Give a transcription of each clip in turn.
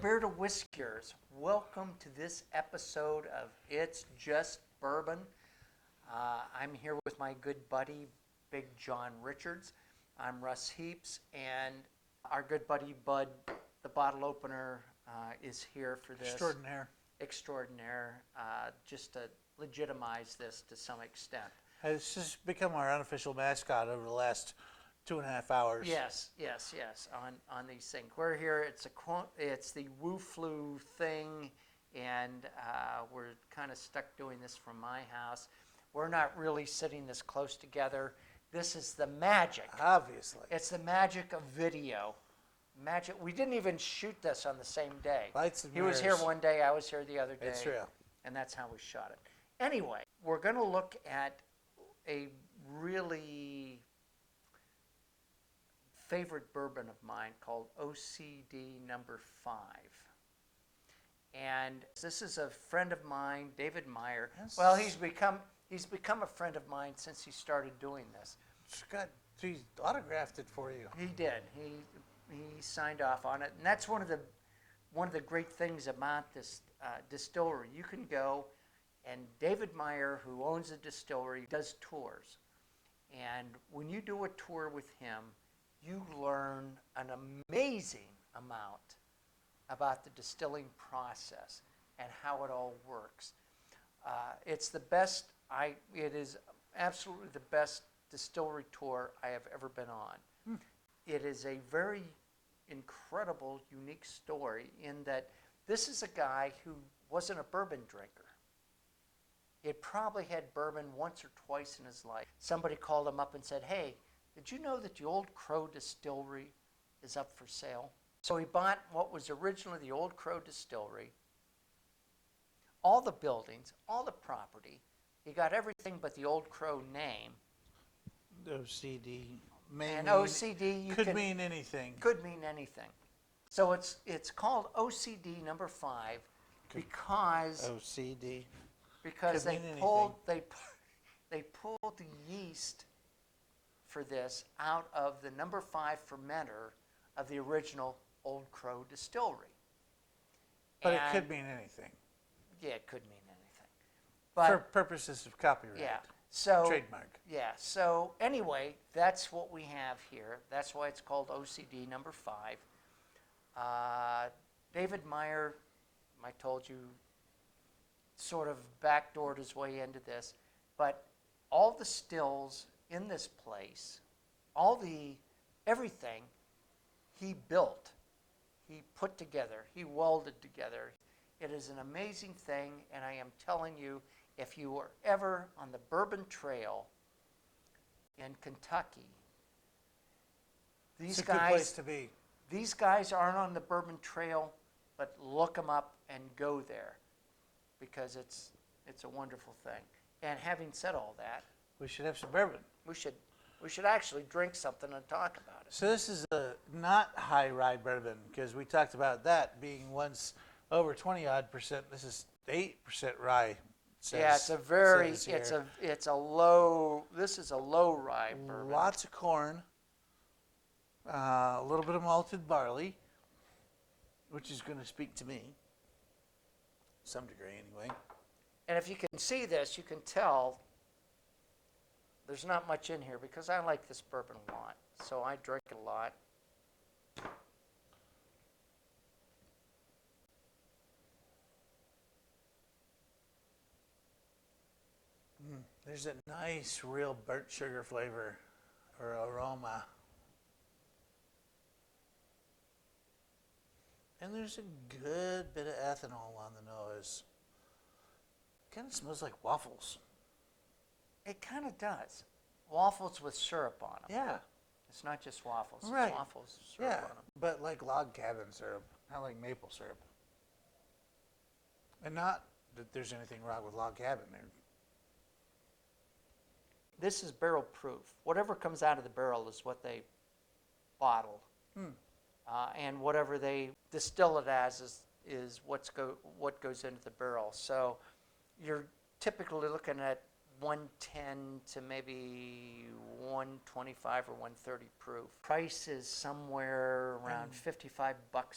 Beer to Whiskers. Welcome to this episode of It's Just Bourbon. I'm here with my good buddy, Big John Richards. I'm Russ Heaps, and our good buddy Bud, the bottle opener, is here for this. Extraordinaire, just to legitimize this to some extent. It's just become our unofficial mascot over the last 2.5 hours. Yes. On these things, we're here. It's the Woo Flu thing, and we're kind of stuck doing this from my house. We're not really sitting this close together. This is the magic. Obviously, it's the magic of video. Magic. We didn't even shoot this on the same day. Lights and He was here one day. I was here the other day. It's real. And that's how we shot it. Anyway, we're going to look at a really favorite bourbon of mine called OCD number 5. And this is a friend of mine, David Meyer. Yes. Well, he's become a friend of mine since he started doing this. He autographed it for you. He did. He signed off on it, and that's one of the great things about this distillery. You can go, and David Meyer, who owns the distillery, does tours. And when you do a tour with him, you learn an amazing amount about the distilling process and how it all works. It's the best. It is absolutely the best distillery tour I have ever been on. It is a very incredible, unique story in that this is a guy who wasn't a bourbon drinker. He had probably had bourbon once or twice in his life. Somebody called him up and said, "Hey, did you know that the Old Crow Distillery is up for sale?" So he bought what was originally the Old Crow Distillery, all the buildings, all the property. He got everything but the Old Crow name. OCD. And OCD could mean anything. Could mean anything. So it's called OCD number 5 because OCD. Because could they pulled the yeast for this out of the number 5 fermenter of the original Old Crow Distillery. But it could mean anything. Yeah, it could mean anything. But for purposes of copyright. Yeah. So trademark. Yeah. So anyway, that's what we have here. That's why it's called OCD number 5. David Meyer, I told you, sort of backdoored his way into this, but all the stills in this place, everything he built, he put together, he welded together. It is an amazing thing, and I am telling you, if you are ever on the Bourbon Trail in Kentucky, it's a good place to be. These guys aren't on the Bourbon Trail, but look them up and go there, because it's a wonderful thing. And having said all that, we should have some bourbon. We should actually drink something and talk about it. So this is a not high rye bourbon, because we talked about that being once over 20-odd%. This is 8% rye. This is a low rye bourbon. Lots of corn, a little bit of malted barley, which is going to speak to me, some degree anyway. And if you can see this, you can tell there's not much in here because I like this bourbon a lot, so I drink it a lot. There's a nice, real burnt sugar flavor or aroma. And there's a good bit of ethanol on the nose. Kind of smells like waffles. It kind of does. Waffles with syrup on them. Yeah. It's not just waffles. Right. It's waffles with syrup on them. But like log cabin syrup, not like maple syrup. And not that there's anything wrong with log cabin there. This is barrel proof. Whatever comes out of the barrel is what they bottle. And whatever they distill it as is what goes into the barrel. So you're typically looking at 110 to maybe 125 or 130 proof. Price is somewhere around $55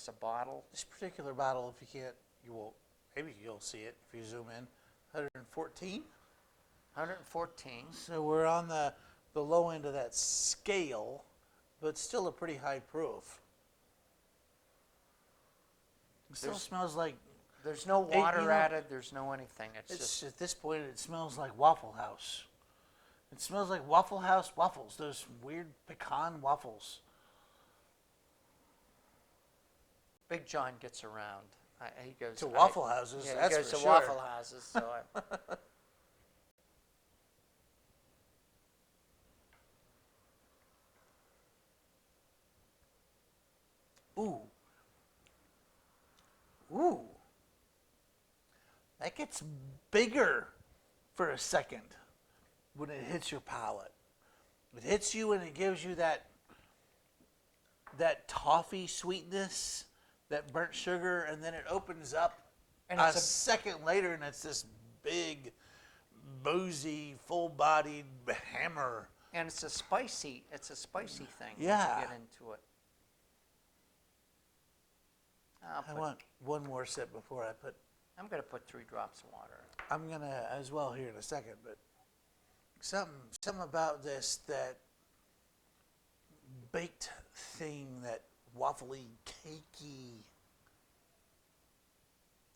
a bottle. This particular bottle, if you can't, you will, maybe you'll see it if you zoom in, 114. 114. So we're on the low end of that scale, but still a pretty high proof. It still smells like, There's no water added. There's no anything. It's just at this point, it smells like Waffle House. It smells like Waffle House waffles, those weird pecan waffles. Big John gets around. He goes To Waffle Houses, yeah, that's he goes for to sure. Waffle Houses. So Ooh. Ooh. That gets bigger for a second when it hits your palate. It hits you and it gives you that toffee sweetness, that burnt sugar, and then it opens up And a it's a- second later and it's this big, boozy, full-bodied hammer. and it's a spicy thing. Yeah. Once you get into it. I want one more sip before I put. I'm going to put 3 drops of water. I'm gonna as well here in a second, but something about this, that baked thing, that waffly, cakey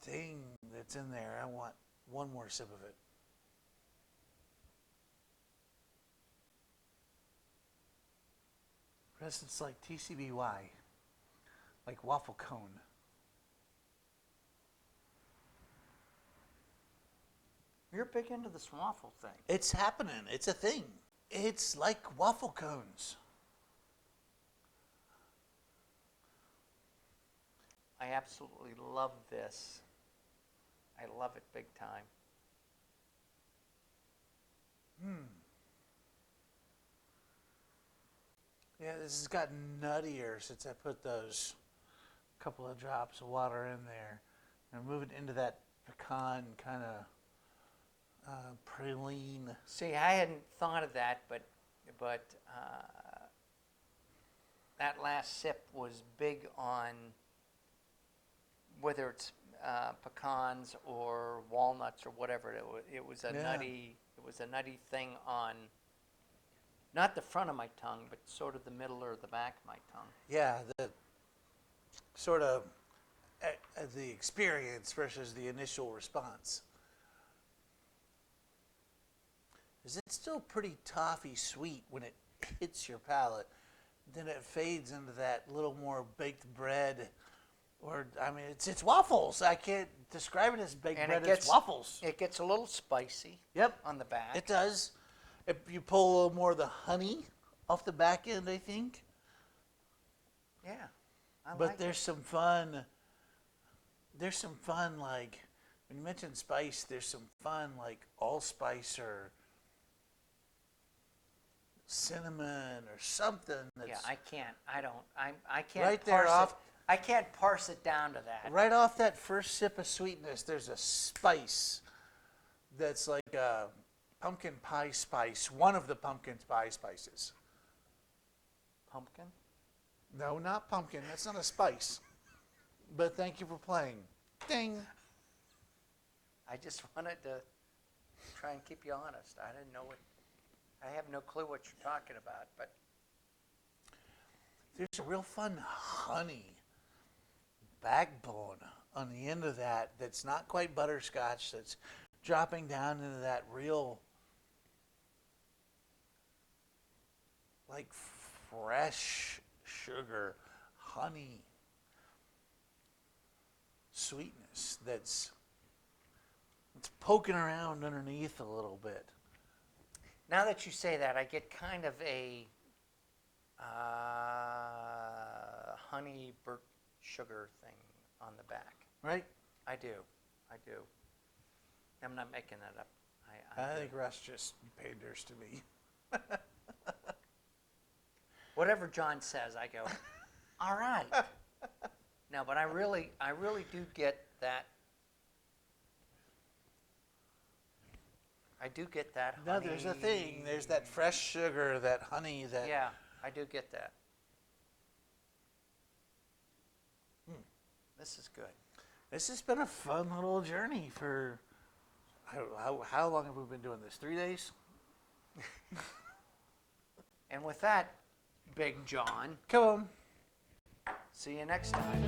thing that's in there. I want one more sip of it. Rest, it's like TCBY, like waffle cone. You're big into this waffle thing. It's happening. It's a thing. It's like waffle cones. I absolutely love this. I love it big time. Yeah, this has gotten nuttier since I put those couple of drops of water in there. And moving into that pecan kind of praline. See, I hadn't thought of that, but that last sip was big on whether it's pecans or walnuts or whatever. It was a Yeah. nutty. It was a nutty thing on not the front of my tongue, but sort of the middle or the back of my tongue. Yeah, the sort of the experience versus the initial response. Is it still pretty toffee sweet when it hits your palate? Then it fades into that little more baked bread, or I mean, it's waffles. I can't describe it as baked And bread. it It's waffles. It gets a little spicy. Yep, On the back. it does. If you pull a little more of the honey off the back end, I think. Yeah. I But like there's some fun. There's some fun, like when you mention spice. There's some fun, like allspice or cinnamon or something. That's Yeah, I can't. I can't. Right there parse off- it. I can't parse it down to that. right off that first sip of sweetness. There's a spice that's like a pumpkin pie spice. One of the pumpkin pie spices. Pumpkin. No, not pumpkin. That's not a spice. But thank you for playing. Ding. I just wanted to try and keep you honest. I didn't know what. I have no clue what you're talking about, but There's a real fun honey backbone on the end of that that's not quite butterscotch, that's dropping down into that real, like fresh sugar, honey sweetness that's poking around underneath a little bit. now that you say that, I get kind of a honey burnt sugar thing on the back. Right? I do. I'm not making that up. I do. think Russ just panders to me. Whatever John says, I go, all right. No, but I really do get that. I do get that No, honey. there's a thing. There's that fresh sugar, that honey, that. Yeah, I do get that. This is good. This has been a fun little journey for. How long have we been doing this? 3 days? And with that, Big John, Come on. see you next time.